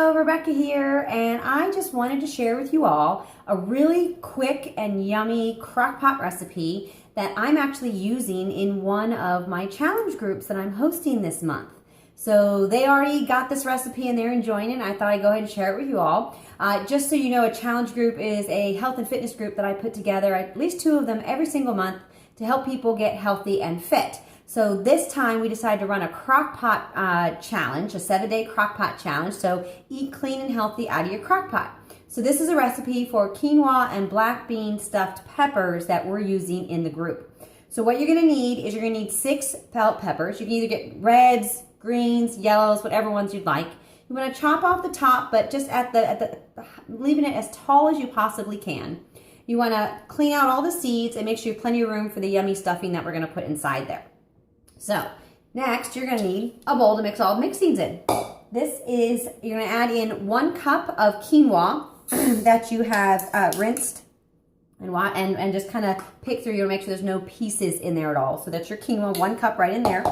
Hello, Rebecca here, and I just wanted to share with you all a really quick and yummy crock pot recipe that I'm actually using in one of my challenge groups that I'm hosting this month. So they already got this recipe and they're enjoying it, and I thought I'd go ahead and share it with you all. Just so you know, a challenge group is a health and fitness group that I put together, at least 2 of them every single month, to help people get healthy and fit. So this time we decided to run a crock pot challenge, a 7-day crock pot challenge. So eat clean and healthy out of your crock pot. So this is a recipe for quinoa and black bean stuffed peppers that we're using in the group. So what you're gonna need is you're gonna need 6 bell peppers. You can either get reds, greens, yellows, whatever ones you'd like. You wanna chop off the top, but just leaving it as tall as you possibly can. You wanna clean out all the seeds and make sure you have plenty of room for the yummy stuffing that we're gonna put inside there. So next, you're gonna need a bowl to mix all the mixings in. You're gonna add in 1 cup of quinoa that you have rinsed and just kind of pick through. You wanna make sure there's no pieces in there at all. So that's your quinoa, 1 cup right in there.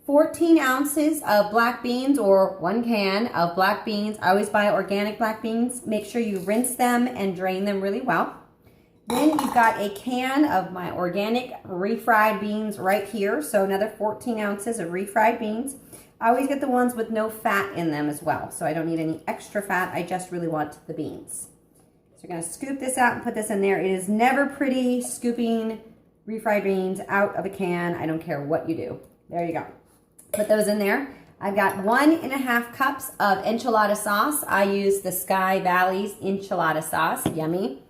14 ounces of black beans, or 1 can of black beans. I always buy organic black beans. Make sure you rinse them and drain them really well. Then you've got a can of my organic refried beans right here. So another 14 ounces of refried beans. I always get the ones with no fat in them as well. So I don't need any extra fat. I just really want the beans. So you're gonna scoop this out and put this in there. It is never pretty scooping refried beans out of a can. I don't care what you do. There you go. Put those in there. I've got 1.5 cups of enchilada sauce. I use the Sky Valley's enchilada sauce. Yummy.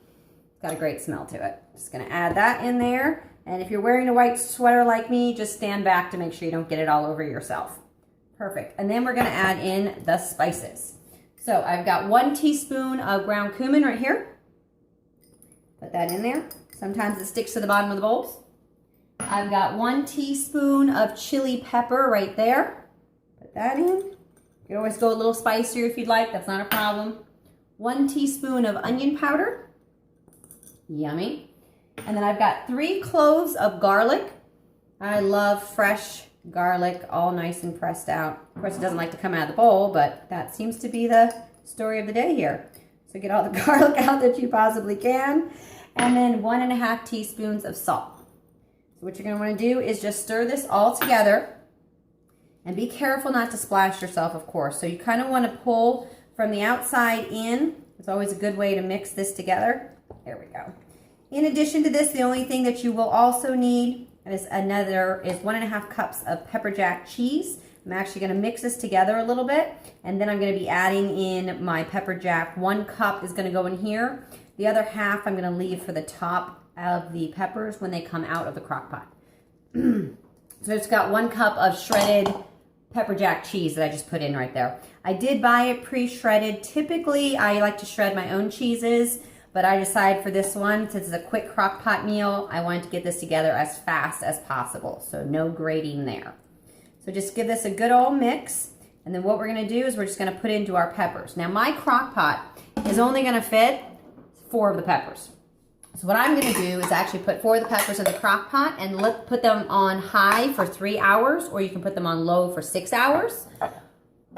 Got a great smell to it. Just gonna add that in there. And if you're wearing a white sweater like me, just stand back to make sure you don't get it all over yourself. Perfect. And then we're gonna add in the spices. So I've got 1 teaspoon of ground cumin right here. Put that in there. Sometimes it sticks to the bottom of the bowls. I've got 1 teaspoon of chili pepper right there. Put that in. You can always go a little spicier if you'd like. That's not a problem. 1 teaspoon of onion powder. Yummy. And then I've got 3 cloves of garlic. I love fresh garlic, all nice and pressed out. Of course, it doesn't like to come out of the bowl, but that seems to be the story of the day here. So get all the garlic out that you possibly can. And then 1.5 teaspoons of salt. So what you're going to want to do is just stir this all together. And be careful not to splash yourself, of course. So you kind of want to pull from the outside in. It's always a good way to mix this together. There we go. In addition to this, the only thing that you will also need is 1.5 cups of pepper jack cheese. I'm actually going to mix this together a little bit, and then I'm going to be adding in my pepper jack. 1 cup is going to go in here. The other half I'm going to leave for the top of the peppers when they come out of the crock pot. So it's got 1 cup of shredded pepper jack cheese that I just put in right there. I did buy it pre-shredded. Typically, I like to shred my own cheeses, but I decided for this one, since it's a quick crock pot meal, I wanted to get this together as fast as possible. So no grating there. So just give this a good old mix. And then what we're gonna do is we're just gonna put it into our peppers. Now my crock pot is only gonna fit 4 of the peppers. So what I'm gonna do is actually put 4 of the peppers in the crock pot and put them on high for 3 hours, or you can put them on low for 6 hours.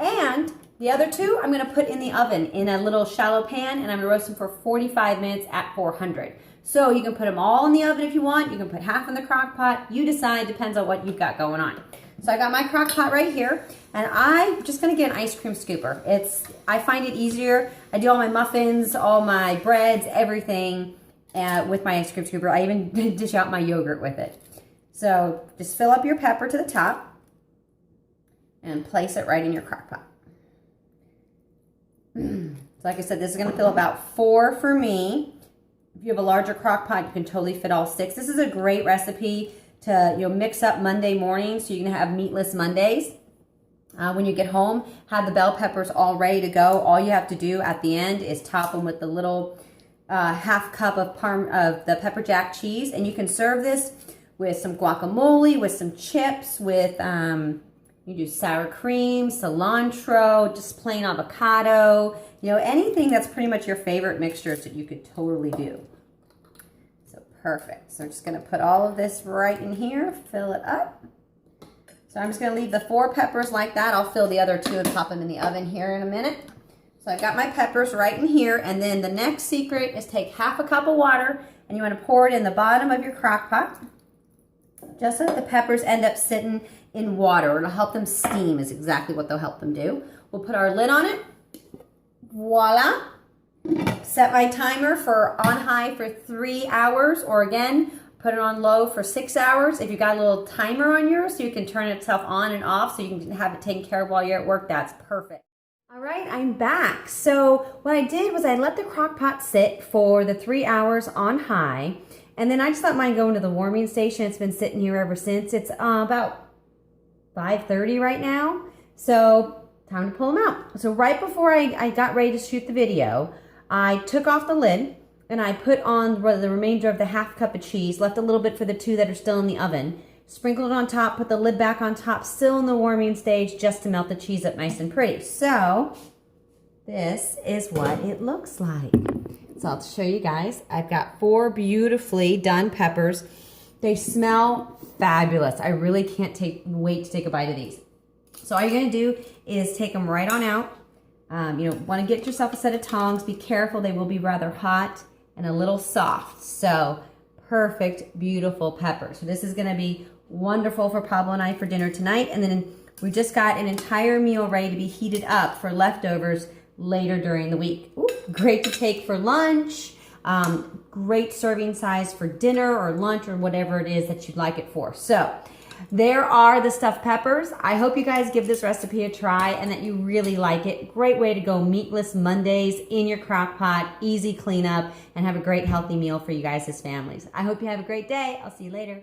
And the other 2, I'm gonna put in the oven in a little shallow pan, and I'm gonna roast them for 45 minutes at 400. So you can put them all in the oven if you want. You can put half in the crock pot. You decide, depends on what you've got going on. So I got my crock pot right here, and I'm just gonna get an ice cream scooper. I find it easier. I do all my muffins, all my breads, everything with my ice cream scooper. I even dish out my yogurt with it. So just fill up your pepper to the top and place it right in your crock pot. So like I said, this is going to fill about 4 for me. If you have a larger crock pot, you can totally fit all 6. This is a great recipe to mix up Monday morning, so you can have meatless Mondays. When you get home, have the bell peppers all ready to go. All you have to do at the end is top them with the little half cup of the pepper jack cheese, and you can serve this with some guacamole, with some chips, with you do sour cream, cilantro, just plain avocado, anything that's pretty much your favorite mixtures that you could totally do. So perfect. So I'm just going to put all of this right in here, fill it up. So I'm just going to leave the 4 peppers like that. I'll fill the other 2 and pop them in the oven here in a minute. So I've got my peppers right in here, and then the next secret is take half a cup of water and you want to pour it in the bottom of your crock pot, just so that the peppers end up sitting in water. It'll help them steam is exactly what they'll help them do. We'll put our lid on it. Voila. Set my timer for on high for 3 hours, or again, put it on low for 6 hours. If you got a little timer on yours so you can turn itself on and off so you can have it taken care of while you're at work, that's perfect. All right, I'm back. So what I did was I let the crock pot sit for the 3 hours on high, and then I just let mine go into the warming station. It's been sitting here ever since. It's about 5:30 right now, so time to pull them out. So right before I got ready to shoot the video, I took off the lid and I put on the remainder of the half cup of cheese, left a little bit for the 2 that are still in the oven, sprinkled it on top, put the lid back on top, still in the warming stage, just to melt the cheese up nice and pretty. So this is what it looks like. So I'll show you guys. I've got 4 beautifully done peppers. They smell fabulous. I really can't wait to take a bite of these. So all you're gonna do is take them right on out. You know, want to get yourself a set of tongs. Be careful, they will be rather hot and a little soft. So perfect, beautiful pepper. So this is gonna be wonderful for Pablo and I for dinner tonight. And then we just got an entire meal ready to be heated up for leftovers later during the week. Ooh, great to take for lunch. Great serving size for dinner or lunch or whatever it is that you'd like it for. So there are the stuffed peppers. I hope you guys give this recipe a try and that you really like it. Great way to go meatless Mondays in your crock pot, easy cleanup, and have a great healthy meal for you guys as families. I hope you have a great day. I'll see you later.